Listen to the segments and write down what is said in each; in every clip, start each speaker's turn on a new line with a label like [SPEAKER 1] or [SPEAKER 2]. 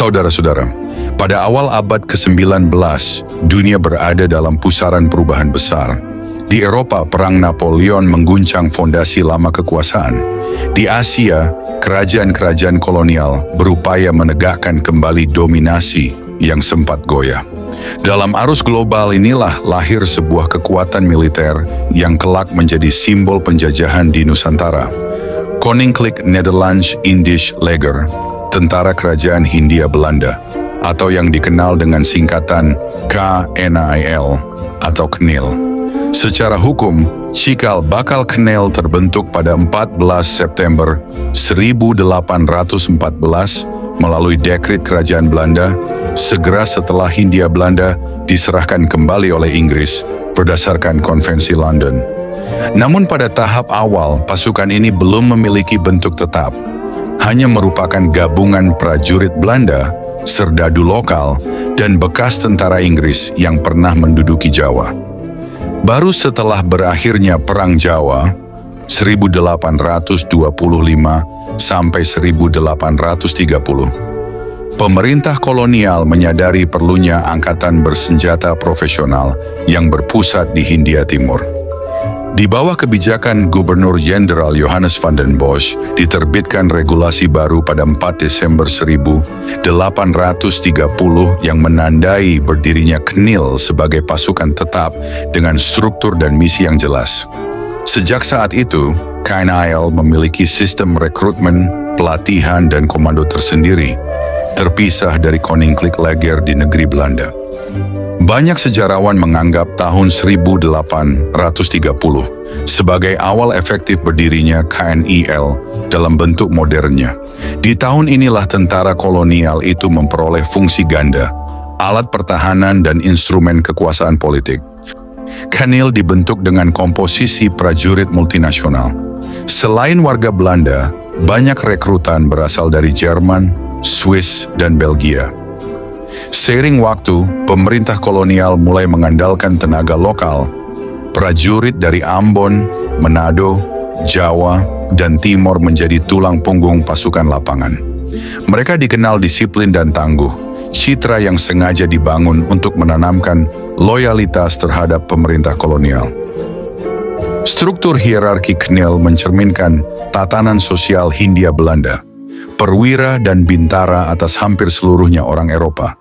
[SPEAKER 1] Saudara-saudara, pada awal abad ke-19, dunia berada dalam pusaran perubahan besar. Di Eropa, Perang Napoleon mengguncang fondasi lama kekuasaan. Di Asia, kerajaan-kerajaan kolonial berupaya menegakkan kembali dominasi yang sempat goyah. Dalam arus global inilah lahir sebuah kekuatan militer yang kelak menjadi simbol penjajahan di Nusantara. Koninklijk Nederlands-Indisch Leger, Tentara Kerajaan Hindia Belanda, atau yang dikenal dengan singkatan KNIL atau KNIL. Secara hukum, Cikal Bakal KNIL terbentuk pada 14 September 1814 melalui dekret Kerajaan Belanda segera setelah Hindia Belanda diserahkan kembali oleh Inggris berdasarkan Konvensi London. Namun pada tahap awal, pasukan ini belum memiliki bentuk tetap, hanya merupakan gabungan prajurit Belanda, serdadu lokal, dan bekas tentara Inggris yang pernah menduduki Jawa. Baru setelah berakhirnya Perang Jawa, 1825 sampai 1830, pemerintah kolonial menyadari perlunya angkatan bersenjata profesional yang berpusat di Hindia Timur. Di bawah kebijakan Gubernur Jenderal Johannes van den Bosch, diterbitkan regulasi baru pada 4 Desember 1830 yang menandai berdirinya KNIL sebagai pasukan tetap dengan struktur dan misi yang jelas. Sejak saat itu, KNIL memiliki sistem rekrutmen, pelatihan, dan komando tersendiri, terpisah dari Koninklijk Leger di negeri Belanda. Banyak sejarawan menganggap tahun 1830 sebagai awal efektif berdirinya KNIL dalam bentuk modernnya. Di tahun inilah tentara kolonial itu memperoleh fungsi ganda, alat pertahanan dan instrumen kekuasaan politik. KNIL dibentuk dengan komposisi prajurit multinasional. Selain warga Belanda, banyak rekrutan berasal dari Jerman, Swiss, dan Belgia. Seiring waktu, pemerintah kolonial mulai mengandalkan tenaga lokal. Prajurit dari Ambon, Manado, Jawa, dan Timor menjadi tulang punggung pasukan lapangan. Mereka dikenal disiplin dan tangguh, citra yang sengaja dibangun untuk menanamkan loyalitas terhadap pemerintah kolonial. Struktur hierarki KNIL mencerminkan tatanan sosial Hindia Belanda, perwira dan bintara atas hampir seluruhnya orang Eropa.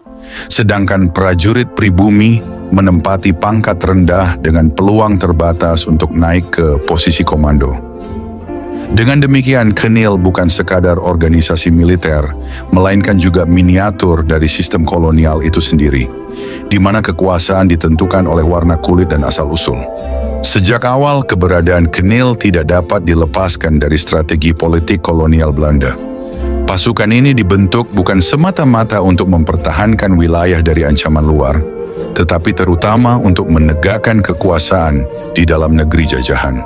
[SPEAKER 1] Sedangkan prajurit pribumi menempati pangkat rendah dengan peluang terbatas untuk naik ke posisi komando. Dengan demikian, KNIL bukan sekadar organisasi militer, melainkan juga miniatur dari sistem kolonial itu sendiri, di mana kekuasaan ditentukan oleh warna kulit dan asal-usul. Sejak awal, keberadaan KNIL tidak dapat dilepaskan dari strategi politik kolonial Belanda. Pasukan ini dibentuk bukan semata-mata untuk mempertahankan wilayah dari ancaman luar, tetapi terutama untuk menegakkan kekuasaan di dalam negeri jajahan.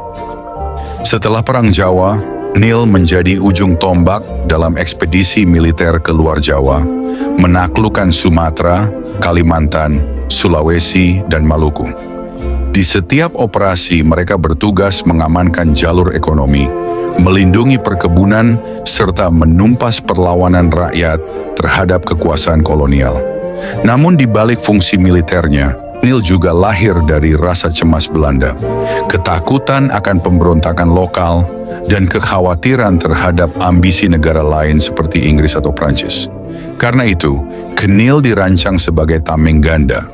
[SPEAKER 1] Setelah Perang Jawa, KNIL menjadi ujung tombak dalam ekspedisi militer ke luar Jawa, menaklukkan Sumatera, Kalimantan, Sulawesi, dan Maluku. Di setiap operasi, mereka bertugas mengamankan jalur ekonomi, melindungi perkebunan, serta menumpas perlawanan rakyat terhadap kekuasaan kolonial. Namun di balik fungsi militernya, KNIL juga lahir dari rasa cemas Belanda, ketakutan akan pemberontakan lokal, dan kekhawatiran terhadap ambisi negara lain seperti Inggris atau Prancis. Karena itu, KNIL dirancang sebagai tameng ganda,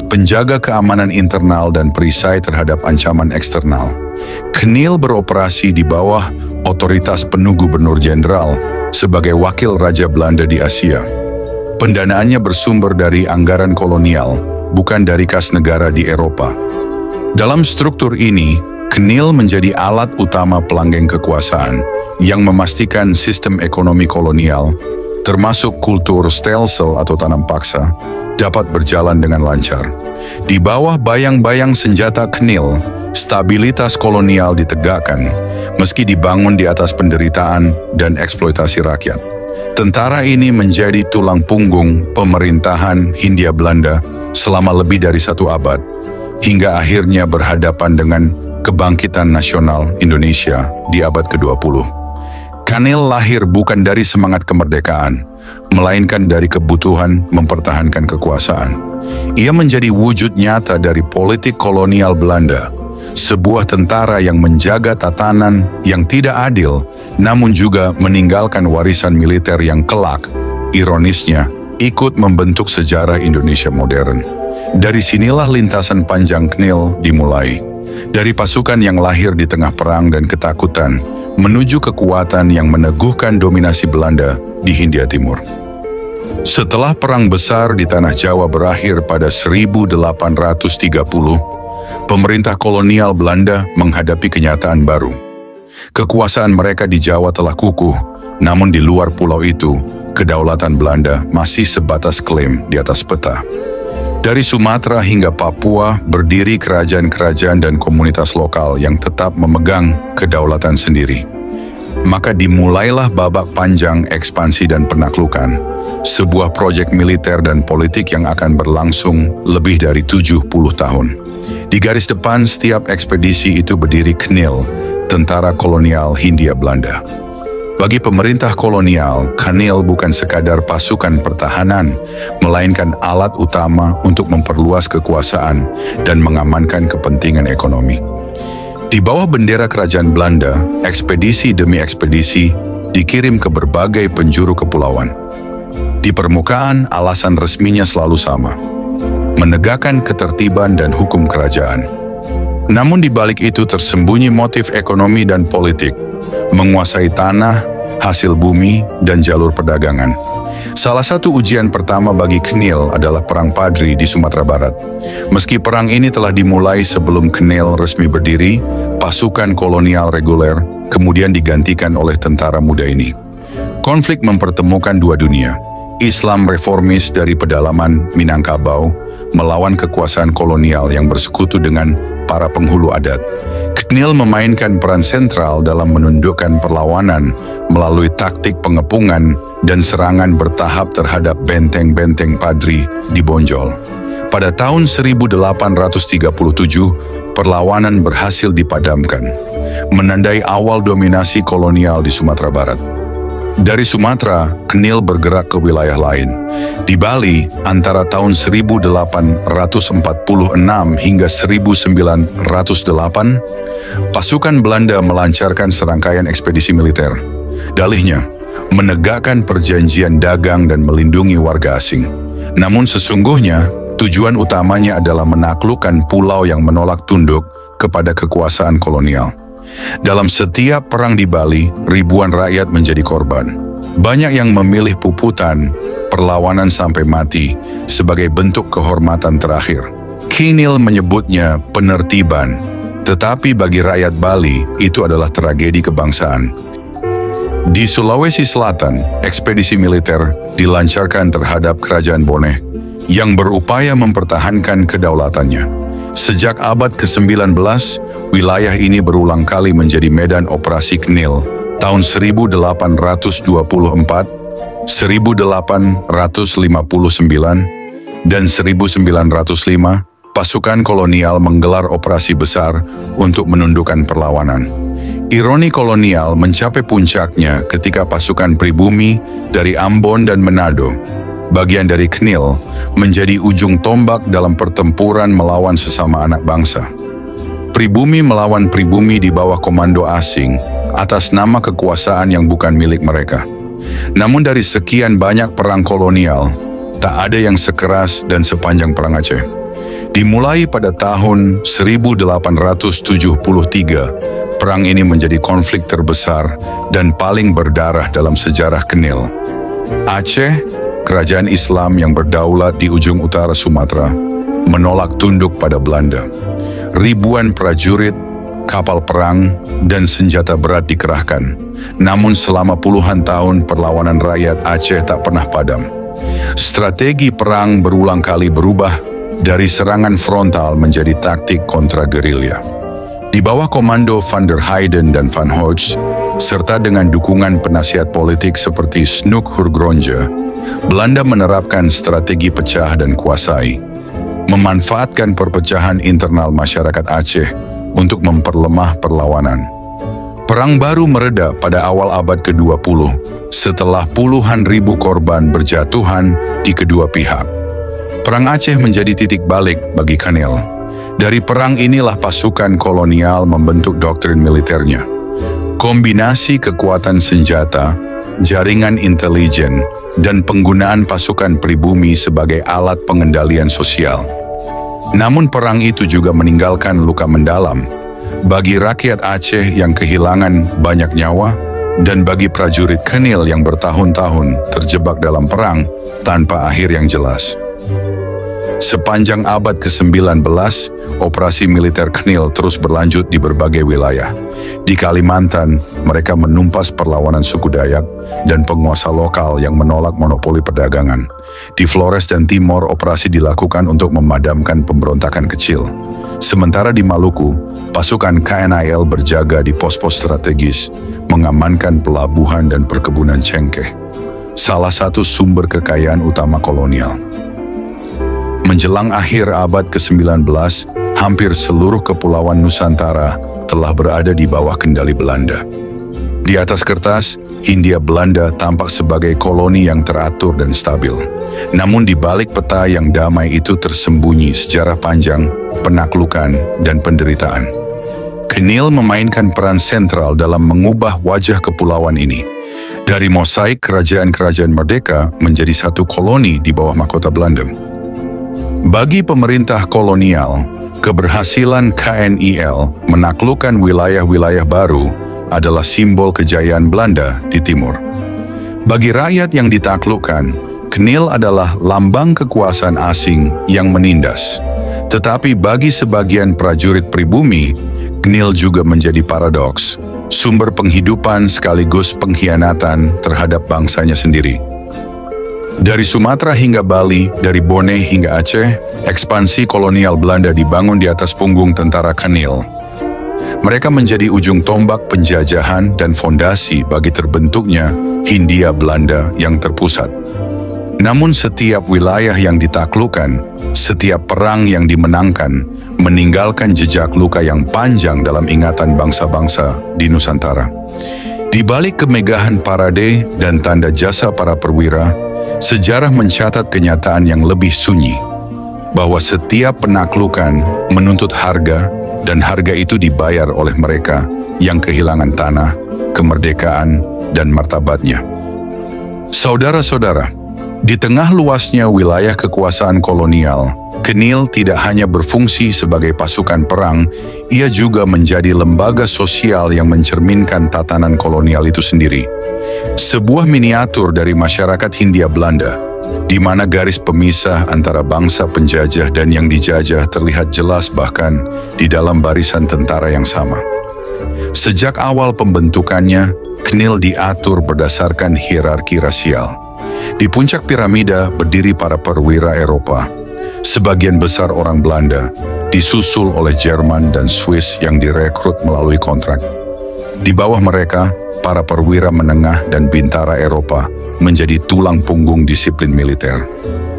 [SPEAKER 1] penjaga keamanan internal dan perisai terhadap ancaman eksternal. KNIL beroperasi di bawah otoritas penuh Gubernur Jenderal sebagai wakil Raja Belanda di Asia. Pendanaannya bersumber dari anggaran kolonial, bukan dari kas negara di Eropa. Dalam struktur ini, KNIL menjadi alat utama pelanggeng kekuasaan yang memastikan sistem ekonomi kolonial, termasuk kultur stelsel atau tanam paksa, dapat berjalan dengan lancar. Di bawah bayang-bayang senjata KNIL, stabilitas kolonial ditegakkan, meski dibangun di atas penderitaan dan eksploitasi rakyat. Tentara ini menjadi tulang punggung pemerintahan Hindia Belanda selama lebih dari 1 abad, hingga akhirnya berhadapan dengan kebangkitan nasional Indonesia di abad ke-20. KNIL lahir bukan dari semangat kemerdekaan, melainkan dari kebutuhan mempertahankan kekuasaan. Ia menjadi wujud nyata dari politik kolonial Belanda, sebuah tentara yang menjaga tatanan yang tidak adil, namun juga meninggalkan warisan militer yang kelak, ironisnya, ikut membentuk sejarah Indonesia modern. Dari sinilah lintasan panjang KNIL dimulai. Dari pasukan yang lahir di tengah perang dan ketakutan, menuju kekuatan yang meneguhkan dominasi Belanda di Hindia Timur. Setelah Perang Besar di Tanah Jawa berakhir pada 1830, pemerintah kolonial Belanda menghadapi kenyataan baru. Kekuasaan mereka di Jawa telah kukuh, namun di luar pulau itu, kedaulatan Belanda masih sebatas klaim di atas peta. Dari Sumatera hingga Papua berdiri kerajaan-kerajaan dan komunitas lokal yang tetap memegang kedaulatan sendiri. Maka dimulailah babak panjang ekspansi dan penaklukan, sebuah proyek militer dan politik yang akan berlangsung lebih dari 70 tahun. Di garis depan setiap ekspedisi itu berdiri KNIL, Tentara Kolonial Hindia Belanda. Bagi pemerintah kolonial, KNIL bukan sekadar pasukan pertahanan, melainkan alat utama untuk memperluas kekuasaan dan mengamankan kepentingan ekonomi. Di bawah bendera kerajaan Belanda, ekspedisi demi ekspedisi dikirim ke berbagai penjuru kepulauan. Di permukaan, alasan resminya selalu sama: menegakkan ketertiban dan hukum kerajaan. Namun di balik itu tersembunyi motif ekonomi dan politik, menguasai tanah, hasil bumi, dan jalur perdagangan. Salah satu ujian pertama bagi KNIL adalah Perang Padri di Sumatera Barat. Meski perang ini telah dimulai sebelum KNIL resmi berdiri, pasukan kolonial reguler kemudian digantikan oleh tentara muda ini. Konflik mempertemukan dua dunia. Islam reformis dari pedalaman Minangkabau melawan kekuasaan kolonial yang bersekutu dengan para penghulu adat. KNIL memainkan peran sentral dalam menundukkan perlawanan melalui taktik pengepungan dan serangan bertahap terhadap benteng-benteng Padri di Bonjol. Pada tahun 1837, perlawanan berhasil dipadamkan, menandai awal dominasi kolonial di Sumatera Barat. Dari Sumatera, KNIL bergerak ke wilayah lain. Di Bali, antara tahun 1846 hingga 1908, pasukan Belanda melancarkan serangkaian ekspedisi militer. Dalihnya, menegakkan perjanjian dagang dan melindungi warga asing. Namun sesungguhnya, tujuan utamanya adalah menaklukkan pulau yang menolak tunduk kepada kekuasaan kolonial. Dalam setiap perang di Bali, ribuan rakyat menjadi korban. Banyak yang memilih puputan, perlawanan sampai mati, sebagai bentuk kehormatan terakhir. KNIL menyebutnya penertiban, tetapi bagi rakyat Bali, itu adalah tragedi kebangsaan. Di Sulawesi Selatan, ekspedisi militer dilancarkan terhadap Kerajaan Boneh, yang berupaya mempertahankan kedaulatannya. Sejak abad ke-19, wilayah ini berulang kali menjadi medan operasi KNIL. Tahun 1824, 1859, dan 1905, pasukan kolonial menggelar operasi besar untuk menundukkan perlawanan. Ironi kolonial mencapai puncaknya ketika pasukan pribumi dari Ambon dan Manado, bagian dari KNIL, menjadi ujung tombak dalam pertempuran melawan sesama anak bangsa. Pribumi melawan pribumi di bawah komando asing atas nama kekuasaan yang bukan milik mereka. Namun dari sekian banyak perang kolonial, tak ada yang sekeras dan sepanjang Perang Aceh. Dimulai pada tahun 1873, perang ini menjadi konflik terbesar dan paling berdarah dalam sejarah KNIL. Aceh, kerajaan Islam yang berdaulat di ujung utara Sumatera, menolak tunduk pada Belanda. Ribuan prajurit, kapal perang, dan senjata berat dikerahkan. Namun selama puluhan tahun perlawanan rakyat Aceh tak pernah padam. Strategi perang berulang kali berubah dari serangan frontal menjadi taktik kontra gerilya. Di bawah komando Van der Heyden dan Van Hodge, serta dengan dukungan penasihat politik seperti Snoek Hurgronje, Belanda menerapkan strategi pecah dan kuasai, memanfaatkan perpecahan internal masyarakat Aceh untuk memperlemah perlawanan. Perang baru mereda pada awal abad ke-20 setelah puluhan ribu korban berjatuhan di kedua pihak. Perang Aceh menjadi titik balik bagi Knil. Dari perang inilah pasukan kolonial membentuk doktrin militernya. Kombinasi kekuatan senjata, jaringan intelijen, dan penggunaan pasukan pribumi sebagai alat pengendalian sosial. Namun perang itu juga meninggalkan luka mendalam bagi rakyat Aceh yang kehilangan banyak nyawa dan bagi prajurit Knil yang bertahun-tahun terjebak dalam perang tanpa akhir yang jelas. Sepanjang abad ke-19, operasi militer Knil terus berlanjut di berbagai wilayah. Di Kalimantan, mereka menumpas perlawanan suku Dayak dan penguasa lokal yang menolak monopoli perdagangan. Di Flores dan Timor, operasi dilakukan untuk memadamkan pemberontakan kecil. Sementara di Maluku, pasukan KNIL berjaga di pos-pos strategis, mengamankan pelabuhan dan perkebunan cengkeh, salah satu sumber kekayaan utama kolonial. Menjelang akhir abad ke-19, hampir seluruh kepulauan Nusantara telah berada di bawah kendali Belanda. Di atas kertas, Hindia Belanda tampak sebagai koloni yang teratur dan stabil. Namun di balik peta yang damai itu tersembunyi sejarah panjang, penaklukan, dan penderitaan. Knil memainkan peran sentral dalam mengubah wajah kepulauan ini. Dari mosaik kerajaan-kerajaan merdeka menjadi satu koloni di bawah mahkota Belanda. Bagi pemerintah kolonial, keberhasilan KNIL menaklukkan wilayah-wilayah baru adalah simbol kejayaan Belanda di timur. Bagi rakyat yang ditaklukkan, Knil adalah lambang kekuasaan asing yang menindas. Tetapi bagi sebagian prajurit pribumi, Knil juga menjadi paradoks, sumber penghidupan sekaligus pengkhianatan terhadap bangsanya sendiri. Dari Sumatera hingga Bali, dari Bone hingga Aceh, ekspansi kolonial Belanda dibangun di atas punggung tentara Knil. Mereka menjadi ujung tombak penjajahan dan fondasi bagi terbentuknya Hindia Belanda yang terpusat. Namun setiap wilayah yang ditaklukkan, setiap perang yang dimenangkan, meninggalkan jejak luka yang panjang dalam ingatan bangsa-bangsa di Nusantara. Di balik kemegahan parade dan tanda jasa para perwira, sejarah mencatat kenyataan yang lebih sunyi, bahwa setiap penaklukan menuntut harga, dan harga itu dibayar oleh mereka yang kehilangan tanah, kemerdekaan, dan martabatnya. Saudara-saudara, di tengah luasnya wilayah kekuasaan kolonial, Knil tidak hanya berfungsi sebagai pasukan perang, ia juga menjadi lembaga sosial yang mencerminkan tatanan kolonial itu sendiri. Sebuah miniatur dari masyarakat Hindia Belanda, di mana garis pemisah antara bangsa penjajah dan yang dijajah terlihat jelas bahkan di dalam barisan tentara yang sama. Sejak awal pembentukannya, Knil diatur berdasarkan hierarki rasial. Di puncak piramida berdiri para perwira Eropa, sebagian besar orang Belanda, disusul oleh Jerman dan Swiss yang direkrut melalui kontrak. Di bawah mereka, para perwira menengah dan bintara Eropa menjadi tulang punggung disiplin militer.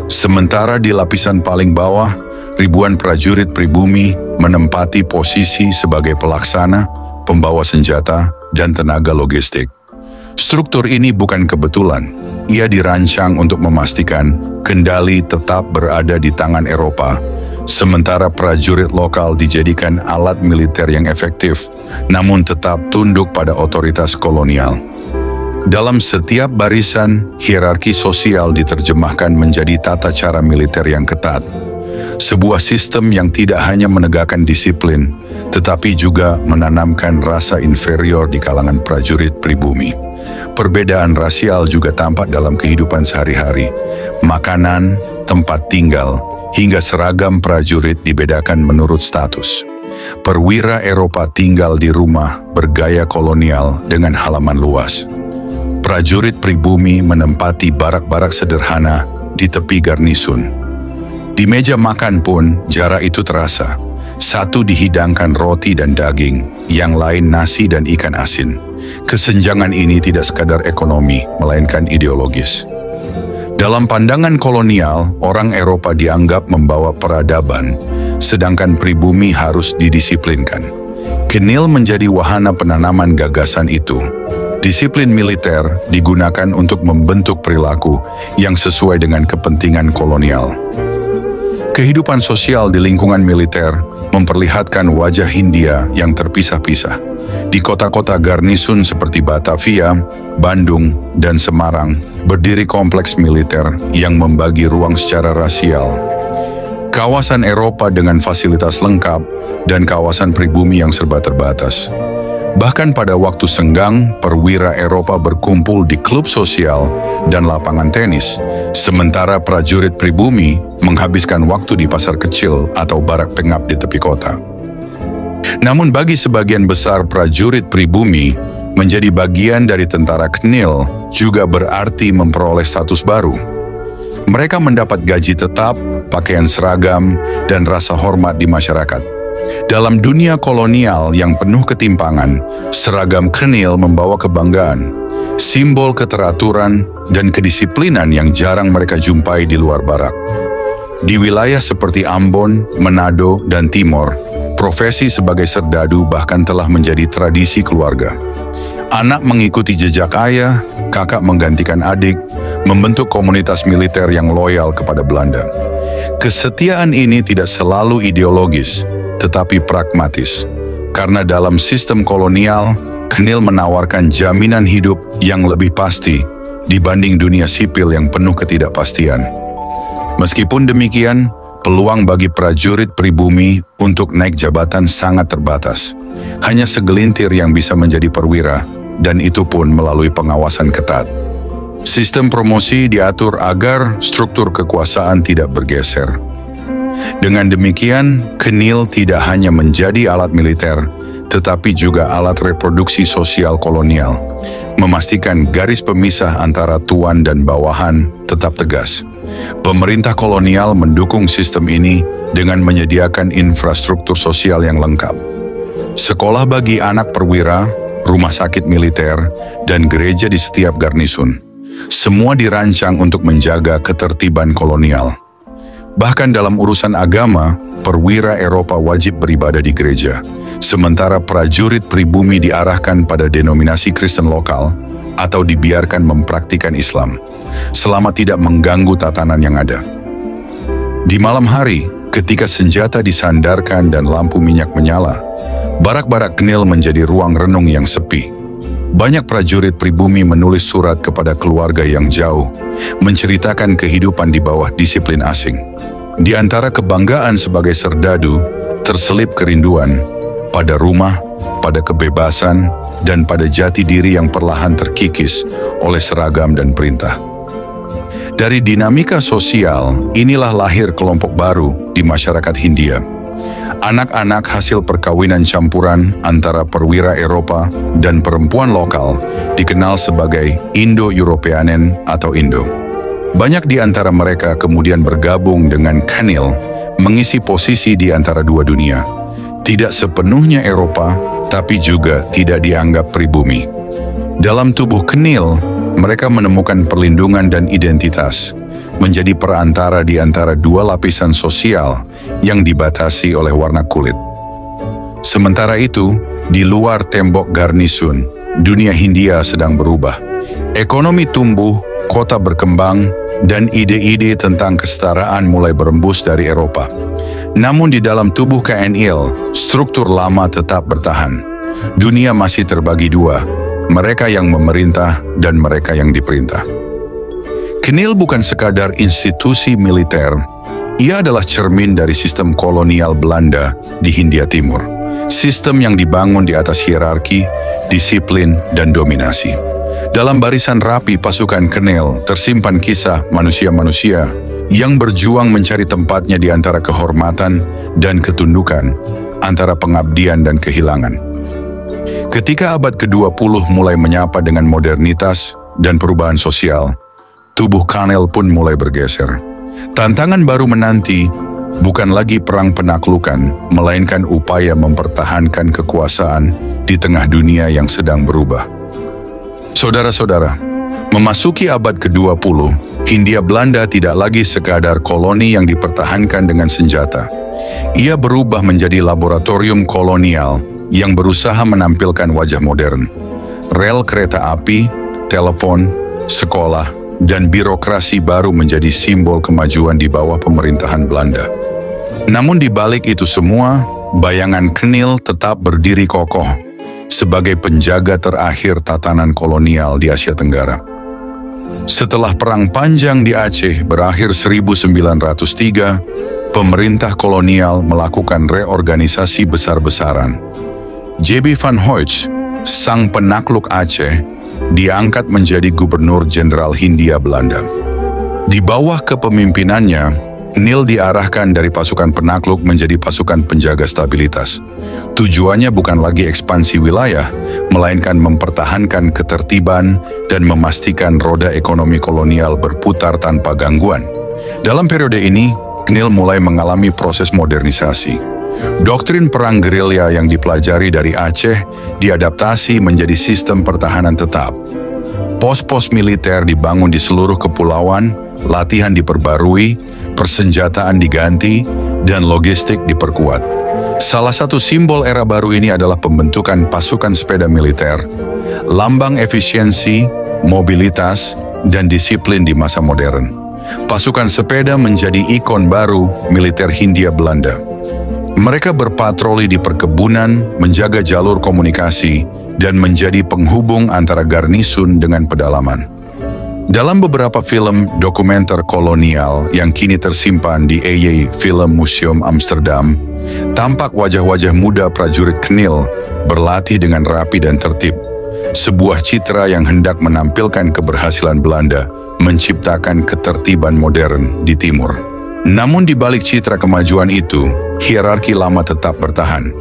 [SPEAKER 1] Sementara di lapisan paling bawah, ribuan prajurit pribumi menempati posisi sebagai pelaksana, pembawa senjata, dan tenaga logistik. Struktur ini bukan kebetulan. Ia dirancang untuk memastikan kendali tetap berada di tangan Eropa, sementara prajurit lokal dijadikan alat militer yang efektif, namun tetap tunduk pada otoritas kolonial. Dalam setiap barisan, hierarki sosial diterjemahkan menjadi tata cara militer yang ketat. Sebuah sistem yang tidak hanya menegakkan disiplin, tetapi juga menanamkan rasa inferior di kalangan prajurit pribumi. Perbedaan rasial juga tampak dalam kehidupan sehari-hari. Makanan, tempat tinggal, hingga seragam prajurit dibedakan menurut status. Perwira Eropa tinggal di rumah bergaya kolonial dengan halaman luas. Prajurit pribumi menempati barak-barak sederhana di tepi garnisun. Di meja makan pun jarak itu terasa. Satu dihidangkan roti dan daging, yang lain nasi dan ikan asin. Kesenjangan ini tidak sekadar ekonomi, melainkan ideologis. Dalam pandangan kolonial, orang Eropa dianggap membawa peradaban, sedangkan pribumi harus didisiplinkan. Knil menjadi wahana penanaman gagasan itu. Disiplin militer digunakan untuk membentuk perilaku yang sesuai dengan kepentingan kolonial. Kehidupan sosial di lingkungan militer memperlihatkan wajah Hindia yang terpisah-pisah. Di kota-kota garnisun seperti Batavia, Bandung, dan Semarang, berdiri kompleks militer yang membagi ruang secara rasial. Kawasan Eropa dengan fasilitas lengkap dan kawasan pribumi yang serba terbatas. Bahkan pada waktu senggang, perwira Eropa berkumpul di klub sosial dan lapangan tenis, sementara prajurit pribumi menghabiskan waktu di pasar kecil atau barak pengap di tepi kota. Namun bagi sebagian besar prajurit pribumi, menjadi bagian dari tentara Knil juga berarti memperoleh status baru. Mereka mendapat gaji tetap, pakaian seragam, dan rasa hormat di masyarakat. Dalam dunia kolonial yang penuh ketimpangan, seragam Knil membawa kebanggaan, simbol keteraturan dan kedisiplinan yang jarang mereka jumpai di luar barak. Di wilayah seperti Ambon, Manado, dan Timor, profesi sebagai serdadu bahkan telah menjadi tradisi keluarga. Anak mengikuti jejak ayah, kakak menggantikan adik, membentuk komunitas militer yang loyal kepada Belanda. Kesetiaan ini tidak selalu ideologis, tetapi pragmatis. Karena dalam sistem kolonial, Knil menawarkan jaminan hidup yang lebih pasti dibanding dunia sipil yang penuh ketidakpastian. Meskipun demikian, peluang bagi prajurit pribumi untuk naik jabatan sangat terbatas. Hanya segelintir yang bisa menjadi perwira, dan itu pun melalui pengawasan ketat. Sistem promosi diatur agar struktur kekuasaan tidak bergeser. Dengan demikian, Knil tidak hanya menjadi alat militer, tetapi juga alat reproduksi sosial kolonial, memastikan garis pemisah antara tuan dan bawahan tetap tegas. Pemerintah kolonial mendukung sistem ini dengan menyediakan infrastruktur sosial yang lengkap. Sekolah bagi anak perwira, rumah sakit militer, dan gereja di setiap garnisun. Semua dirancang untuk menjaga ketertiban kolonial. Bahkan dalam urusan agama, perwira Eropa wajib beribadah di gereja, sementara prajurit pribumi diarahkan pada denominasi Kristen lokal atau dibiarkan mempraktikkan Islam, selama tidak mengganggu tatanan yang ada. Di malam hari, ketika senjata disandarkan dan lampu minyak menyala, barak-barak Knil menjadi ruang renung yang sepi. Banyak prajurit pribumi menulis surat kepada keluarga yang jauh, menceritakan kehidupan di bawah disiplin asing. Di antara kebanggaan sebagai serdadu, terselip kerinduan pada rumah, pada kebebasan, dan pada jati diri yang perlahan terkikis oleh seragam dan perintah. Dari dinamika sosial, inilah lahir kelompok baru di masyarakat Hindia. Anak-anak hasil perkawinan campuran antara perwira Eropa dan perempuan lokal dikenal sebagai Indo-Europeanen atau Indo. Banyak di antara mereka kemudian bergabung dengan Knil, mengisi posisi di antara dua dunia. Tidak sepenuhnya Eropa, tapi juga tidak dianggap pribumi. Dalam tubuh Knil, mereka menemukan perlindungan dan identitas, menjadi perantara di antara dua lapisan sosial yang dibatasi oleh warna kulit. Sementara itu, di luar tembok garnisun, dunia Hindia sedang berubah. Ekonomi tumbuh, kota berkembang, dan ide-ide tentang kesetaraan mulai berembus dari Eropa. Namun di dalam tubuh KNIL, struktur lama tetap bertahan. Dunia masih terbagi dua, mereka yang memerintah dan mereka yang diperintah. Knil bukan sekadar institusi militer, ia adalah cermin dari sistem kolonial Belanda di Hindia Timur. Sistem yang dibangun di atas hierarki, disiplin, dan dominasi. Dalam barisan rapi pasukan Knil tersimpan kisah manusia-manusia yang berjuang mencari tempatnya di antara kehormatan dan ketundukan, antara pengabdian dan kehilangan. Ketika abad ke-20 mulai menyapa dengan modernitas dan perubahan sosial, tubuh Knil pun mulai bergeser. Tantangan baru menanti, bukan lagi perang penaklukan, melainkan upaya mempertahankan kekuasaan di tengah dunia yang sedang berubah. Saudara-saudara, memasuki abad ke-20, Hindia Belanda tidak lagi sekadar koloni yang dipertahankan dengan senjata. Ia berubah menjadi laboratorium kolonial yang berusaha menampilkan wajah modern. Rel kereta api, telepon, sekolah, dan birokrasi baru menjadi simbol kemajuan di bawah pemerintahan Belanda. Namun di balik itu semua, bayangan Knil tetap berdiri kokoh sebagai penjaga terakhir tatanan kolonial di Asia Tenggara. Setelah Perang Panjang di Aceh berakhir 1903, pemerintah kolonial melakukan reorganisasi besar-besaran. J.B. van Huych, sang penakluk Aceh, diangkat menjadi Gubernur Jenderal Hindia Belanda. Di bawah kepemimpinannya, Knil diarahkan dari pasukan penakluk menjadi pasukan penjaga stabilitas. Tujuannya bukan lagi ekspansi wilayah, melainkan mempertahankan ketertiban dan memastikan roda ekonomi kolonial berputar tanpa gangguan. Dalam periode ini, Knil mulai mengalami proses modernisasi. Doktrin perang gerilya yang dipelajari dari Aceh diadaptasi menjadi sistem pertahanan tetap. Pos-pos militer dibangun di seluruh kepulauan, latihan diperbarui, persenjataan diganti, dan logistik diperkuat. Salah satu simbol era baru ini adalah pembentukan pasukan sepeda militer, lambang efisiensi, mobilitas, dan disiplin di masa modern. Pasukan sepeda menjadi ikon baru militer Hindia Belanda. Mereka berpatroli di perkebunan, menjaga jalur komunikasi, dan menjadi penghubung antara garnisun dengan pedalaman. Dalam beberapa film dokumenter kolonial yang kini tersimpan di EY Film Museum Amsterdam, tampak wajah-wajah muda prajurit Knil berlatih dengan rapi dan tertib. Sebuah citra yang hendak menampilkan keberhasilan Belanda menciptakan ketertiban modern di timur. Namun di balik citra kemajuan itu, hierarki lama tetap bertahan.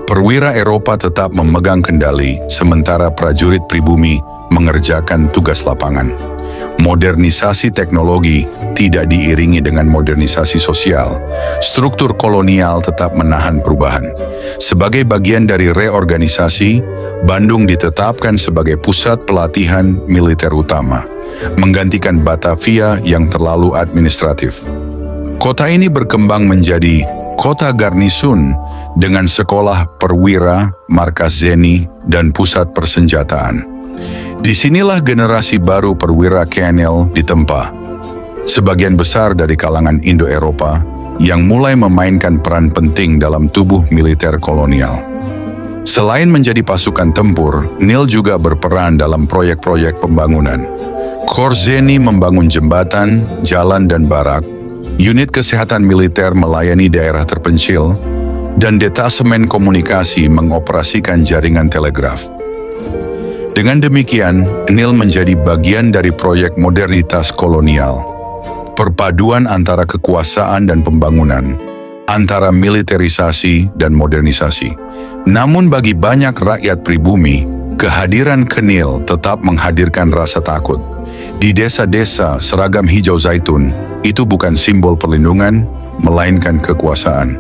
[SPEAKER 1] Perwira Eropa tetap memegang kendali, sementara prajurit pribumi mengerjakan tugas lapangan. Modernisasi teknologi tidak diiringi dengan modernisasi sosial. Struktur kolonial tetap menahan perubahan. Sebagai bagian dari reorganisasi, Bandung ditetapkan sebagai pusat pelatihan militer utama, menggantikan Batavia yang terlalu administratif. Kota ini berkembang menjadi kota garnisun dengan sekolah perwira, markas Zeni, dan pusat persenjataan. Disinilah generasi baru perwira KNL ditempa. Sebagian besar dari kalangan Indo-Eropa yang mulai memainkan peran penting dalam tubuh militer kolonial. Selain menjadi pasukan tempur, Knil juga berperan dalam proyek-proyek pembangunan. Korps Zeni membangun jembatan, jalan, dan barak. Unit kesehatan militer melayani daerah terpencil, dan detasemen komunikasi mengoperasikan jaringan telegraf. Dengan demikian, Knil menjadi bagian dari proyek modernitas kolonial. Perpaduan antara kekuasaan dan pembangunan, antara militerisasi dan modernisasi. Namun bagi banyak rakyat pribumi, kehadiran Knil tetap menghadirkan rasa takut. Di desa-desa seragam hijau zaitun, itu bukan simbol perlindungan, melainkan kekuasaan.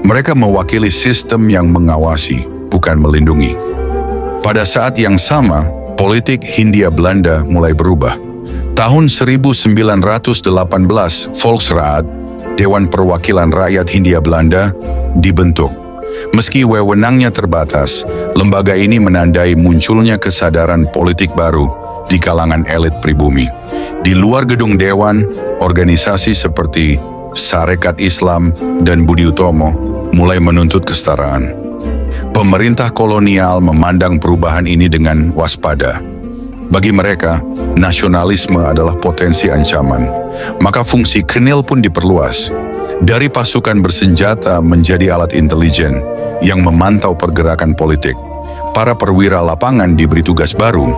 [SPEAKER 1] Mereka mewakili sistem yang mengawasi, bukan melindungi. Pada saat yang sama, politik Hindia Belanda mulai berubah. Tahun 1918, Volksraad, Dewan Perwakilan Rakyat Hindia Belanda, dibentuk. Meski wewenangnya terbatas, lembaga ini menandai munculnya kesadaran politik baru di kalangan elit pribumi. Di luar gedung Dewan, organisasi seperti Sarekat Islam dan Budi Utomo mulai menuntut kesetaraan. Pemerintah kolonial memandang perubahan ini dengan waspada. Bagi mereka, nasionalisme adalah potensi ancaman. Maka fungsi Knil pun diperluas. Dari pasukan bersenjata menjadi alat intelijen yang memantau pergerakan politik. Para perwira lapangan diberi tugas baru,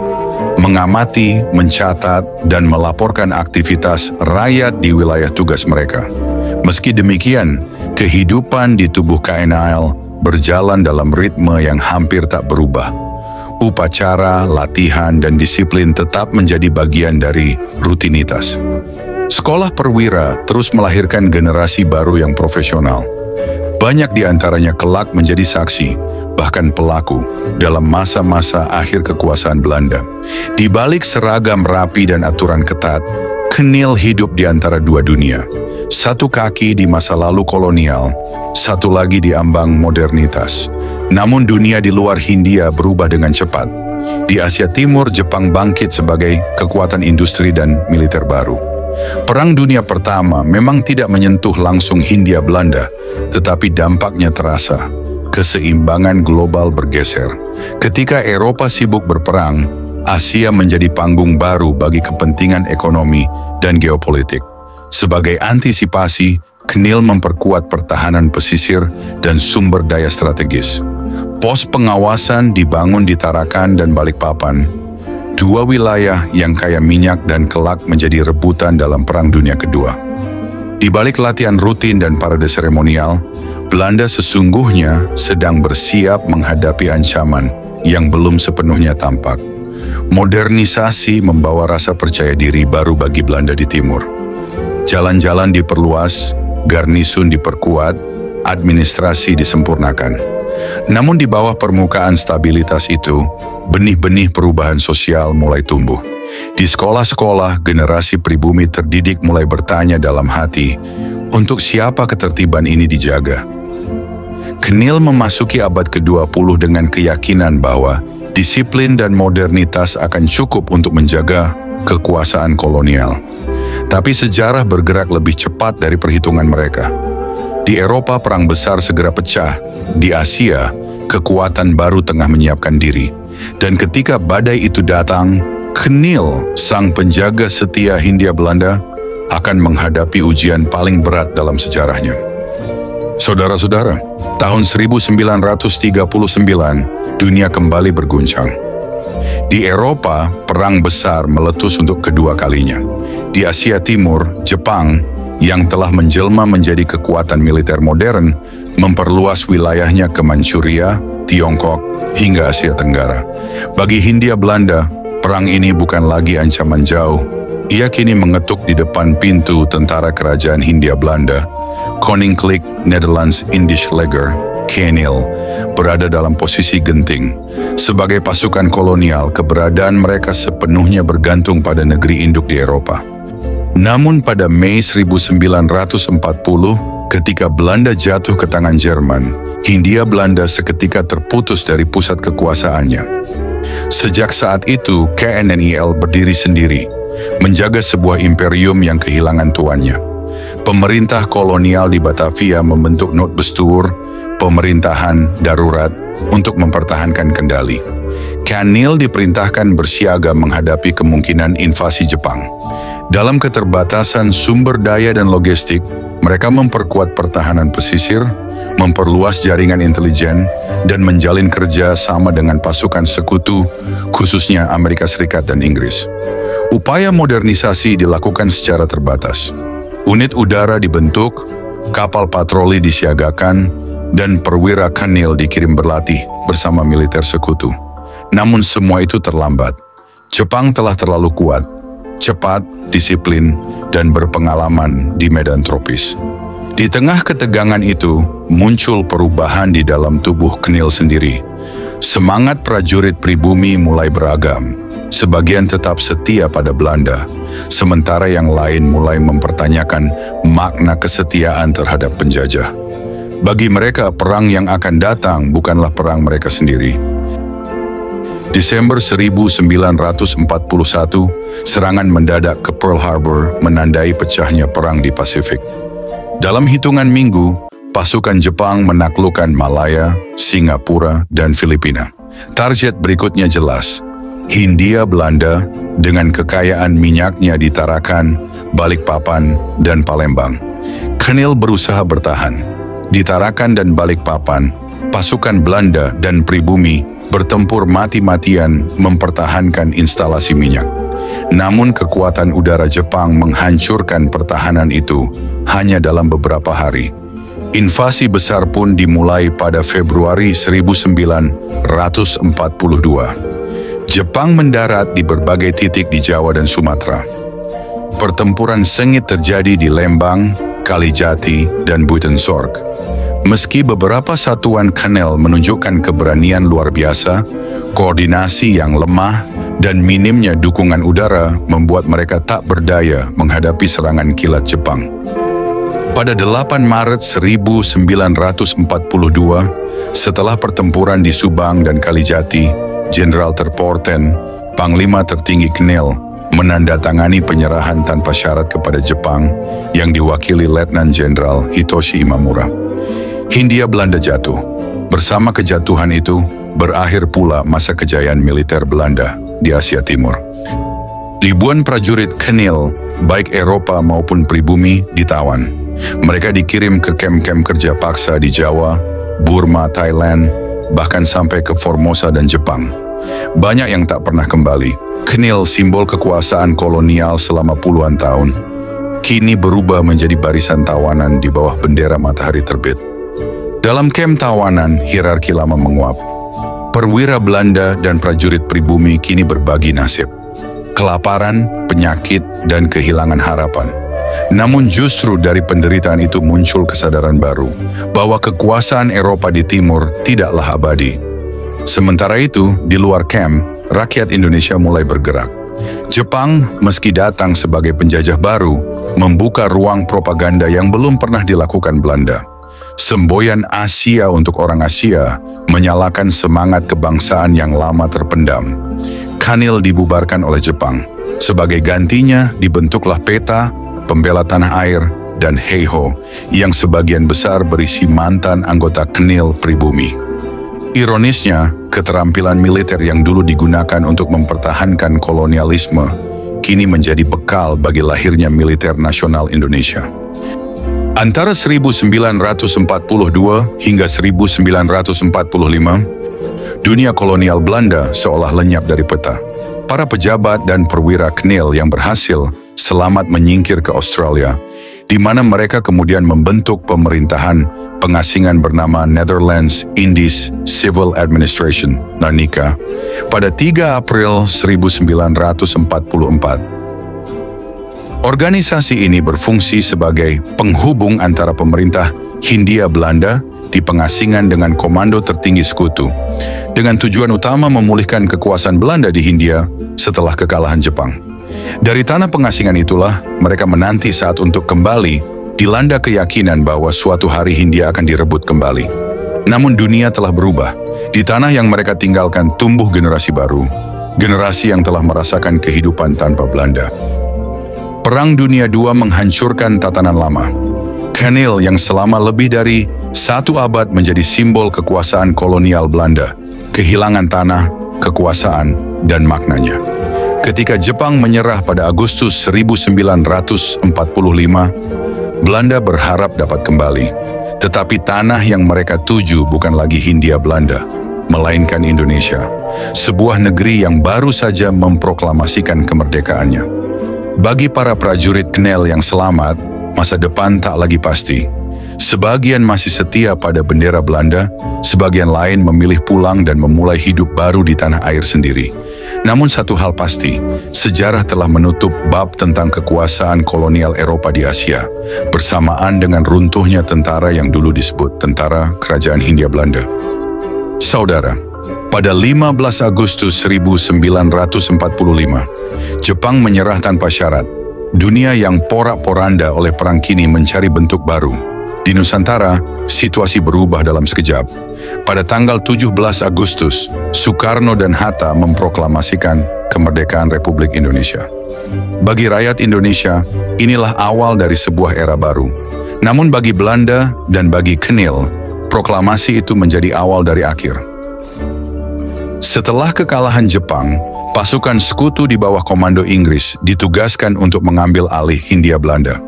[SPEAKER 1] mengamati, mencatat, dan melaporkan aktivitas rakyat di wilayah tugas mereka. Meski demikian, kehidupan di tubuh KNL berjalan dalam ritme yang hampir tak berubah. Upacara, latihan, dan disiplin tetap menjadi bagian dari rutinitas. Sekolah perwira terus melahirkan generasi baru yang profesional. Banyak di antaranya kelak menjadi saksi, bahkan pelaku, dalam masa-masa akhir kekuasaan Belanda. Di balik seragam rapi dan aturan ketat, Knil hidup di antara dua dunia. Satu kaki di masa lalu kolonial, satu lagi di ambang modernitas. Namun dunia di luar Hindia berubah dengan cepat. Di Asia Timur, Jepang bangkit sebagai kekuatan industri dan militer baru. Perang Dunia Pertama memang tidak menyentuh langsung Hindia Belanda, tetapi dampaknya terasa. Keseimbangan global bergeser. Ketika Eropa sibuk berperang, Asia menjadi panggung baru bagi kepentingan ekonomi dan geopolitik. Sebagai antisipasi, KNIL memperkuat pertahanan pesisir dan sumber daya strategis. Pos pengawasan dibangun di Tarakan dan Balikpapan, dua wilayah yang kaya minyak dan kelak menjadi rebutan dalam Perang Dunia Kedua. Di balik latihan rutin dan parade seremonial, Belanda sesungguhnya sedang bersiap menghadapi ancaman yang belum sepenuhnya tampak. Modernisasi membawa rasa percaya diri baru bagi Belanda di timur. Jalan-jalan diperluas, garnisun diperkuat, administrasi disempurnakan. Namun di bawah permukaan stabilitas itu, benih-benih perubahan sosial mulai tumbuh. Di sekolah-sekolah, generasi pribumi terdidik mulai bertanya dalam hati, untuk siapa ketertiban ini dijaga? KNIL memasuki abad ke-20 dengan keyakinan bahwa disiplin dan modernitas akan cukup untuk menjaga kekuasaan kolonial. Tapi sejarah bergerak lebih cepat dari perhitungan mereka. Di Eropa, perang besar segera pecah. Di Asia, kekuatan baru tengah menyiapkan diri. Dan ketika badai itu datang, KNIL, sang penjaga setia Hindia Belanda, akan menghadapi ujian paling berat dalam sejarahnya. Saudara-saudara, tahun 1939, dunia kembali berguncang. Di Eropa, perang besar meletus untuk kedua kalinya. Di Asia Timur, Jepang, yang telah menjelma menjadi kekuatan militer modern, memperluas wilayahnya ke Manchuria, Tiongkok, hingga Asia Tenggara. Bagi Hindia Belanda, perang ini bukan lagi ancaman jauh. Ia kini mengetuk di depan pintu tentara kerajaan Hindia Belanda. Koninklijk Nederlands Indisch Leger, KNIL, berada dalam posisi genting. Sebagai pasukan kolonial, keberadaan mereka sepenuhnya bergantung pada negeri induk di Eropa. Namun pada Mei 1940, ketika Belanda jatuh ke tangan Jerman, Hindia Belanda seketika terputus dari pusat kekuasaannya. Sejak saat itu, KNNIL berdiri sendiri, menjaga sebuah imperium yang kehilangan tuannya. Pemerintah kolonial di Batavia membentuk Noodbestuur, pemerintahan darurat, untuk mempertahankan kendali. KNIL diperintahkan bersiaga menghadapi kemungkinan invasi Jepang. Dalam keterbatasan sumber daya dan logistik, mereka memperkuat pertahanan pesisir, memperluas jaringan intelijen, dan menjalin kerja sama dengan pasukan sekutu, khususnya Amerika Serikat dan Inggris. Upaya modernisasi dilakukan secara terbatas. Unit udara dibentuk, kapal patroli disiagakan, dan perwira KNIL dikirim berlatih bersama militer sekutu. Namun semua itu terlambat. Jepang telah terlalu kuat, cepat, disiplin, dan berpengalaman di medan tropis. Di tengah ketegangan itu, muncul perubahan di dalam tubuh KNIL sendiri. Semangat prajurit pribumi mulai beragam. Sebagian tetap setia pada Belanda, sementara yang lain mulai mempertanyakan makna kesetiaan terhadap penjajah. Bagi mereka, perang yang akan datang bukanlah perang mereka sendiri. Desember 1941, serangan mendadak ke Pearl Harbor menandai pecahnya perang di Pasifik. Dalam hitungan minggu, pasukan Jepang menaklukkan Malaya, Singapura, dan Filipina. Target berikutnya jelas. Hindia Belanda dengan kekayaan minyaknya di Tarakan, Balikpapan, dan Palembang. KNIL berusaha bertahan. Di Tarakan dan Balikpapan, pasukan Belanda dan pribumi bertempur mati-matian mempertahankan instalasi minyak. Namun kekuatan udara Jepang menghancurkan pertahanan itu hanya dalam beberapa hari. Invasi besar pun dimulai pada Februari 1942. Jepang mendarat di berbagai titik di Jawa dan Sumatera. Pertempuran sengit terjadi di Lembang, Kalijati, dan Buitensorg. Meski beberapa satuan KNIL menunjukkan keberanian luar biasa, koordinasi yang lemah, dan minimnya dukungan udara membuat mereka tak berdaya menghadapi serangan kilat Jepang. Pada 8 Maret 1942, setelah pertempuran di Subang dan Kalijati, Jenderal Terpoorten, Panglima Tertinggi Knil, menandatangani penyerahan tanpa syarat kepada Jepang yang diwakili Letnan Jenderal Hitoshi Imamura. Hindia Belanda jatuh. Bersama kejatuhan itu, berakhir pula masa kejayaan militer Belanda di Asia Timur. Ribuan prajurit Knil, baik Eropa maupun pribumi, ditawan. Mereka dikirim ke kem-kem kerja paksa di Jawa, Burma, Thailand, bahkan sampai ke Formosa dan Jepang. Banyak yang tak pernah kembali. Knil, simbol kekuasaan kolonial selama puluhan tahun, kini berubah menjadi barisan tawanan di bawah bendera matahari terbit. Dalam kem tawanan, hierarki lama menguap. Perwira Belanda dan prajurit pribumi kini berbagi nasib. Kelaparan, penyakit, dan kehilangan harapan. Namun justru dari penderitaan itu muncul kesadaran baru bahwa kekuasaan Eropa di timur tidaklah abadi. Sementara itu, di luar kem, rakyat Indonesia mulai bergerak. Jepang, meski datang sebagai penjajah baru, membuka ruang propaganda yang belum pernah dilakukan Belanda. Semboyan Asia untuk orang Asia menyalakan semangat kebangsaan yang lama terpendam. Knil dibubarkan oleh Jepang. Sebagai gantinya dibentuklah PETA, Pembela Tanah Air, dan Heiho, yang sebagian besar berisi mantan anggota Knil pribumi. Ironisnya, keterampilan militer yang dulu digunakan untuk mempertahankan kolonialisme kini menjadi bekal bagi lahirnya militer nasional Indonesia. Antara 1942 hingga 1945, dunia kolonial Belanda seolah lenyap dari peta. Para pejabat dan perwira Knil yang berhasil selamat menyingkir ke Australia, di mana mereka kemudian membentuk pemerintahan pengasingan bernama Netherlands Indies Civil Administration (NANICA) pada 3 April 1944. Organisasi ini berfungsi sebagai penghubung antara pemerintah Hindia Belanda di pengasingan dengan Komando Tertinggi Sekutu, dengan tujuan utama memulihkan kekuasaan Belanda di Hindia setelah kekalahan Jepang. Dari tanah pengasingan itulah mereka menanti saat untuk kembali, dilanda keyakinan bahwa suatu hari Hindia akan direbut kembali. Namun dunia telah berubah. Di tanah yang mereka tinggalkan tumbuh generasi baru, generasi yang telah merasakan kehidupan tanpa Belanda. Perang Dunia II menghancurkan tatanan lama. Knil yang selama lebih dari 1 abad menjadi simbol kekuasaan kolonial Belanda, kehilangan tanah, kekuasaan, dan maknanya. Ketika Jepang menyerah pada Agustus 1945, Belanda berharap dapat kembali. Tetapi tanah yang mereka tuju bukan lagi Hindia Belanda, melainkan Indonesia, sebuah negeri yang baru saja memproklamasikan kemerdekaannya. Bagi para prajurit Knil yang selamat, masa depan tak lagi pasti. Sebagian masih setia pada bendera Belanda, sebagian lain memilih pulang dan memulai hidup baru di tanah air sendiri. Namun satu hal pasti, sejarah telah menutup bab tentang kekuasaan kolonial Eropa di Asia, bersamaan dengan runtuhnya tentara yang dulu disebut Tentara Kerajaan Hindia Belanda. Saudara, pada 15 Agustus 1945, Jepang menyerah tanpa syarat. Dunia yang porak-poranda oleh perang kini mencari bentuk baru. Di Nusantara, situasi berubah dalam sekejap. Pada tanggal 17 Agustus, Soekarno dan Hatta memproklamasikan kemerdekaan Republik Indonesia. Bagi rakyat Indonesia, inilah awal dari sebuah era baru. Namun bagi Belanda dan bagi Knil, proklamasi itu menjadi awal dari akhir. Setelah kekalahan Jepang, pasukan sekutu di bawah komando Inggris ditugaskan untuk mengambil alih Hindia Belanda.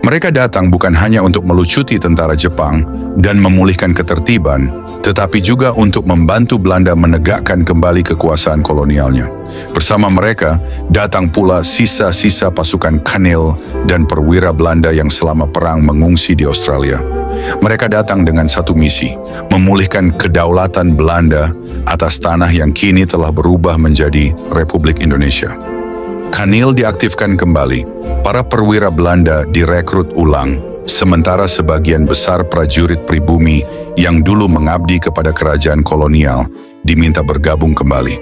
[SPEAKER 1] Mereka datang bukan hanya untuk melucuti tentara Jepang dan memulihkan ketertiban, tetapi juga untuk membantu Belanda menegakkan kembali kekuasaan kolonialnya. Bersama mereka, datang pula sisa-sisa pasukan Knil dan perwira Belanda yang selama perang mengungsi di Australia. Mereka datang dengan satu misi, memulihkan kedaulatan Belanda atas tanah yang kini telah berubah menjadi Republik Indonesia. Knil diaktifkan kembali, para perwira Belanda direkrut ulang, sementara sebagian besar prajurit pribumi yang dulu mengabdi kepada kerajaan kolonial diminta bergabung kembali.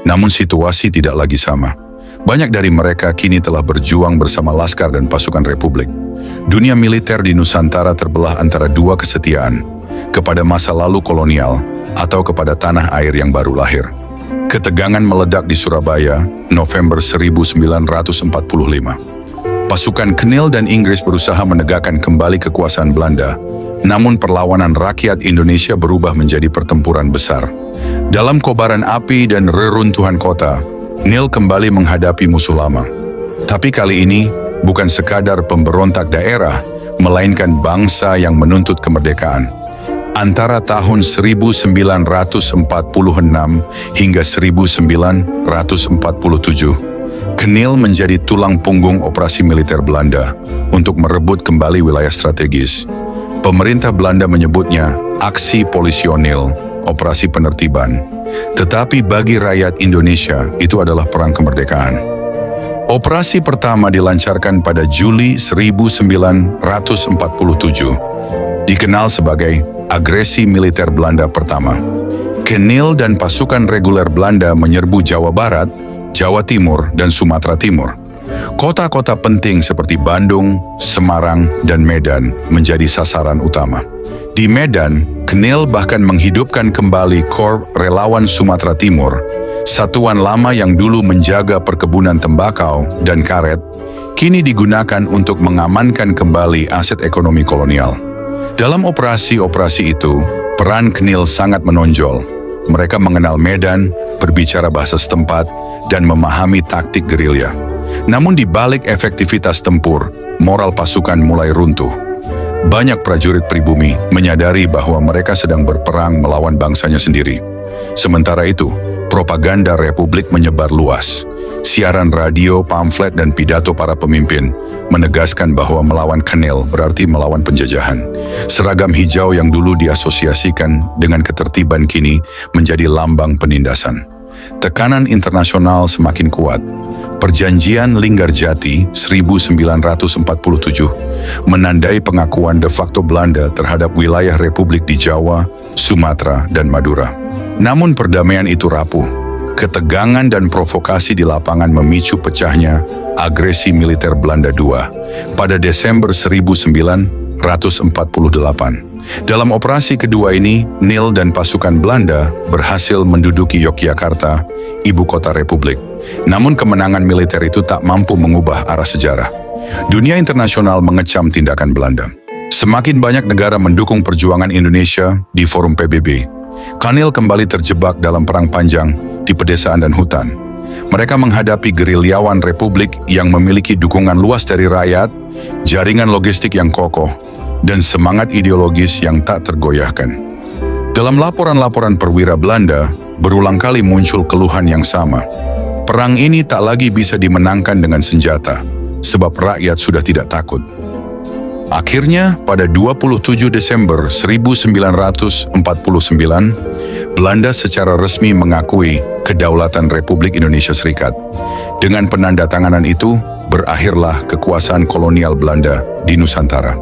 [SPEAKER 1] Namun situasi tidak lagi sama. Banyak dari mereka kini telah berjuang bersama laskar dan pasukan Republik. Dunia militer di Nusantara terbelah antara dua kesetiaan, kepada masa lalu kolonial atau kepada tanah air yang baru lahir. Ketegangan meledak di Surabaya, November 1945. Pasukan Knill dan Inggris berusaha menegakkan kembali kekuasaan Belanda, namun perlawanan rakyat Indonesia berubah menjadi pertempuran besar. Dalam kobaran api dan reruntuhan kota, Knill kembali menghadapi musuh lama. Tapi kali ini, bukan sekadar pemberontak daerah, melainkan bangsa yang menuntut kemerdekaan. Antara tahun 1946 hingga 1947, Knill menjadi tulang punggung operasi militer Belanda untuk merebut kembali wilayah strategis. Pemerintah Belanda menyebutnya aksi polisionil, operasi penertiban. Tetapi bagi rakyat Indonesia, itu adalah perang kemerdekaan. Operasi pertama dilancarkan pada Juli 1947, dikenal sebagai agresi militer Belanda pertama. Knill dan pasukan reguler Belanda menyerbu Jawa Barat, Jawa Timur, dan Sumatera Timur. Kota-kota penting seperti Bandung, Semarang, dan Medan menjadi sasaran utama. Di Medan, Knill bahkan menghidupkan kembali Korps Relawan Sumatera Timur, satuan lama yang dulu menjaga perkebunan tembakau dan karet, kini digunakan untuk mengamankan kembali aset ekonomi kolonial. Dalam operasi-operasi itu, peran Knill sangat menonjol. Mereka mengenal medan, berbicara bahasa setempat, dan memahami taktik gerilya. Namun di balik efektivitas tempur, moral pasukan mulai runtuh. Banyak prajurit pribumi menyadari bahwa mereka sedang berperang melawan bangsanya sendiri. Sementara itu, propaganda Republik menyebar luas. Siaran radio, pamflet, dan pidato para pemimpin menegaskan bahwa melawan Knill berarti melawan penjajahan. Seragam hijau yang dulu diasosiasikan dengan ketertiban kini menjadi lambang penindasan. Tekanan internasional semakin kuat. Perjanjian Linggarjati 1947 menandai pengakuan de facto Belanda terhadap wilayah Republik di Jawa, Sumatera, dan Madura. Namun perdamaian itu rapuh. Ketegangan dan provokasi di lapangan memicu pecahnya agresi militer Belanda II pada Desember 1948. Dalam operasi kedua ini, Knill dan pasukan Belanda berhasil menduduki Yogyakarta, ibu kota Republik. Namun kemenangan militer itu tak mampu mengubah arah sejarah. Dunia internasional mengecam tindakan Belanda. Semakin banyak negara mendukung perjuangan Indonesia di forum PBB. Knill kembali terjebak dalam perang panjang di pedesaan dan hutan. Mereka menghadapi gerilyawan Republik yang memiliki dukungan luas dari rakyat, jaringan logistik yang kokoh, dan semangat ideologis yang tak tergoyahkan. Dalam laporan-laporan perwira Belanda, berulang kali muncul keluhan yang sama. Perang ini tak lagi bisa dimenangkan dengan senjata, sebab rakyat sudah tidak takut. Akhirnya, pada 27 Desember 1949, Belanda secara resmi mengakui kedaulatan Republik Indonesia Serikat. Dengan penandatanganan itu, berakhirlah kekuasaan kolonial Belanda di Nusantara.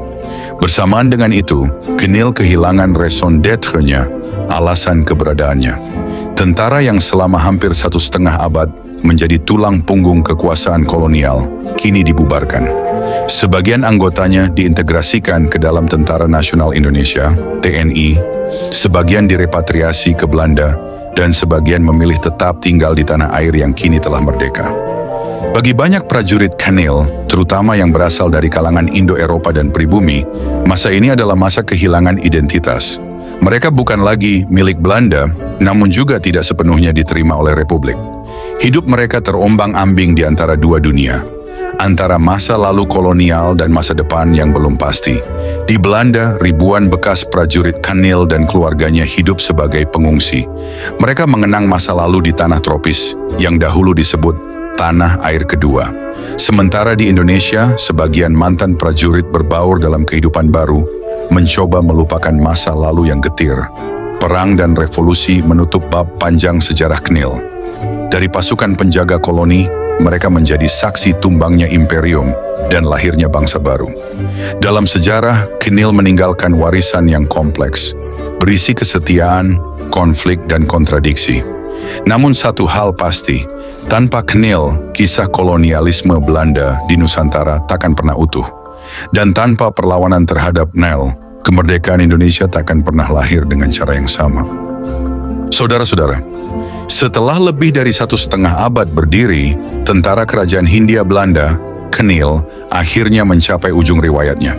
[SPEAKER 1] Bersamaan dengan itu, Knill kehilangan raison d'être-nya, alasan keberadaannya. Tentara yang selama hampir 1,5 abad menjadi tulang punggung kekuasaan kolonial, kini dibubarkan. Sebagian anggotanya diintegrasikan ke dalam Tentara Nasional Indonesia, TNI, sebagian direpatriasi ke Belanda, dan sebagian memilih tetap tinggal di tanah air yang kini telah merdeka. Bagi banyak prajurit Knill, terutama yang berasal dari kalangan Indo-Eropa dan pribumi, masa ini adalah masa kehilangan identitas. Mereka bukan lagi milik Belanda, namun juga tidak sepenuhnya diterima oleh Republik. Hidup mereka terombang-ambing di antara dua dunia, antara masa lalu kolonial dan masa depan yang belum pasti. Di Belanda, ribuan bekas prajurit Knill dan keluarganya hidup sebagai pengungsi. Mereka mengenang masa lalu di tanah tropis, yang dahulu disebut tanah air kedua. Sementara di Indonesia, sebagian mantan prajurit berbaur dalam kehidupan baru, mencoba melupakan masa lalu yang getir. Perang dan revolusi menutup bab panjang sejarah Knill. Dari pasukan penjaga koloni, mereka menjadi saksi tumbangnya imperium dan lahirnya bangsa baru. Dalam sejarah, Knill meninggalkan warisan yang kompleks, berisi kesetiaan, konflik, dan kontradiksi. Namun satu hal pasti, tanpa Knill, kisah kolonialisme Belanda di Nusantara takkan pernah utuh. Dan tanpa perlawanan terhadap Nel, kemerdekaan Indonesia takkan pernah lahir dengan cara yang sama. Saudara-saudara, setelah lebih dari 1,5 abad berdiri, tentara kerajaan Hindia Belanda, KNIL, akhirnya mencapai ujung riwayatnya.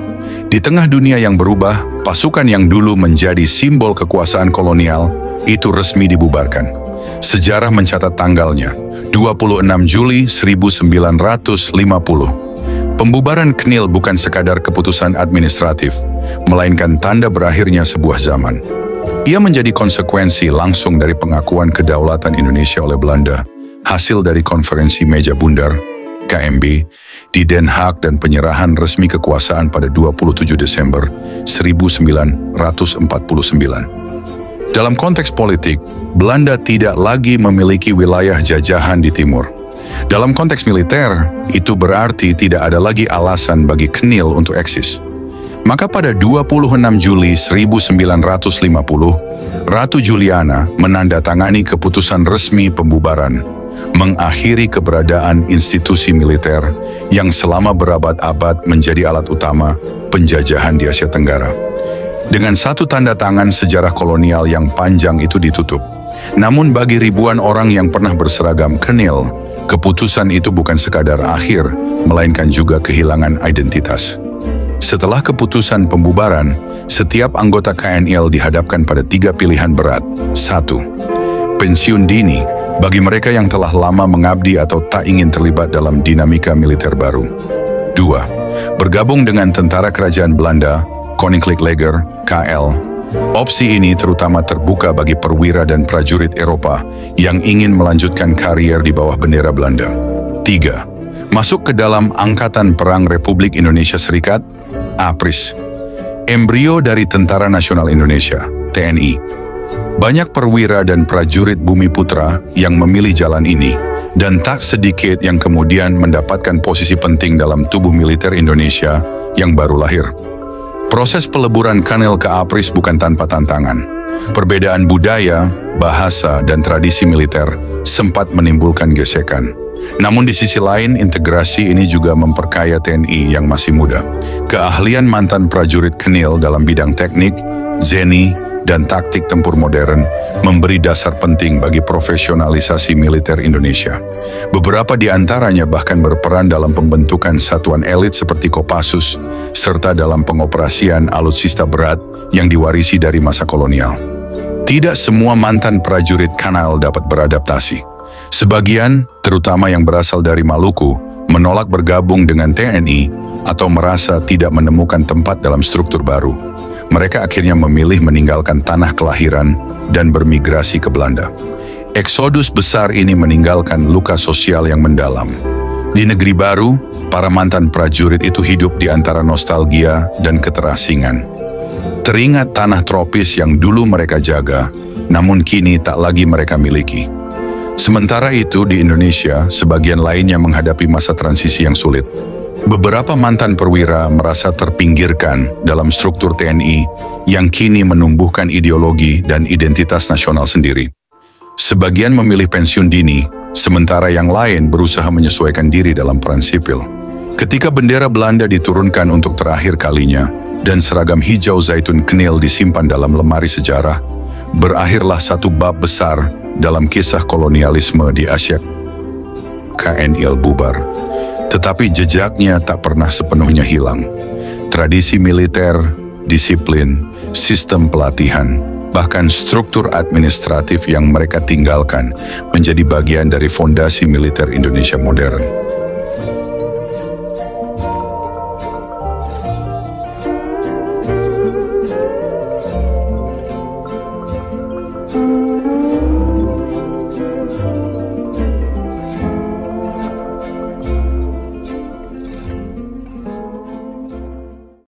[SPEAKER 1] Di tengah dunia yang berubah, pasukan yang dulu menjadi simbol kekuasaan kolonial itu resmi dibubarkan. Sejarah mencatat tanggalnya, 26 Juli 1950. Pembubaran KNIL bukan sekadar keputusan administratif, melainkan tanda berakhirnya sebuah zaman. Ia menjadi konsekuensi langsung dari pengakuan kedaulatan Indonesia oleh Belanda, hasil dari konferensi Meja Bundar, KMB, di Den Haag dan penyerahan resmi kekuasaan pada 27 Desember 1949. Dalam konteks politik, Belanda tidak lagi memiliki wilayah jajahan di timur. Dalam konteks militer, itu berarti tidak ada lagi alasan bagi KNIL untuk eksis. Maka pada 26 Juli 1950, Ratu Juliana menandatangani keputusan resmi pembubaran, mengakhiri keberadaan institusi militer yang selama berabad-abad menjadi alat utama penjajahan di Asia Tenggara. Dengan satu tanda tangan, sejarah kolonial yang panjang itu ditutup. Namun bagi ribuan orang yang pernah berseragam KNIL, keputusan itu bukan sekadar akhir, melainkan juga kehilangan identitas. Setelah keputusan pembubaran, setiap anggota KNIL dihadapkan pada 3 pilihan berat. 1. Pensiun dini bagi mereka yang telah lama mengabdi atau tak ingin terlibat dalam dinamika militer baru. 2. Bergabung dengan tentara kerajaan Belanda, Koninklijk Leger, KL. Opsi ini terutama terbuka bagi perwira dan prajurit Eropa yang ingin melanjutkan karier di bawah bendera Belanda. 3. Masuk ke dalam Angkatan Perang Republik Indonesia Serikat, APRIS. Embrio dari Tentara Nasional Indonesia, TNI. Banyak perwira dan prajurit Bumi Putra yang memilih jalan ini, dan tak sedikit yang kemudian mendapatkan posisi penting dalam tubuh militer Indonesia yang baru lahir. Proses peleburan KNIL ke APRIS bukan tanpa tantangan. Perbedaan budaya, bahasa, dan tradisi militer sempat menimbulkan gesekan. Namun di sisi lain, integrasi ini juga memperkaya TNI yang masih muda. Keahlian mantan prajurit KNIL dalam bidang teknik, zeni, dan taktik tempur modern memberi dasar penting bagi profesionalisasi militer Indonesia. Beberapa di antaranya bahkan berperan dalam pembentukan satuan elit seperti Kopassus, serta dalam pengoperasian alutsista berat yang diwarisi dari masa kolonial. Tidak semua mantan prajurit KNIL dapat beradaptasi. Sebagian, terutama yang berasal dari Maluku, menolak bergabung dengan TNI atau merasa tidak menemukan tempat dalam struktur baru. Mereka akhirnya memilih meninggalkan tanah kelahiran dan bermigrasi ke Belanda. Eksodus besar ini meninggalkan luka sosial yang mendalam. Di negeri baru, para mantan prajurit itu hidup di antara nostalgia dan keterasingan. Teringat tanah tropis yang dulu mereka jaga, namun kini tak lagi mereka miliki. Sementara itu di Indonesia, sebagian lainnya menghadapi masa transisi yang sulit. Beberapa mantan perwira merasa terpinggirkan dalam struktur TNI yang kini menumbuhkan ideologi dan identitas nasional sendiri. Sebagian memilih pensiun dini, sementara yang lain berusaha menyesuaikan diri dalam peran sipil. Ketika bendera Belanda diturunkan untuk terakhir kalinya dan seragam hijau zaitun KNIL disimpan dalam lemari sejarah, berakhirlah satu bab besar dalam kisah kolonialisme di Asia. KNIL bubar. Tetapi jejaknya tak pernah sepenuhnya hilang. Tradisi militer, disiplin, sistem pelatihan, bahkan struktur administratif yang mereka tinggalkan menjadi bagian dari fondasi militer Indonesia modern.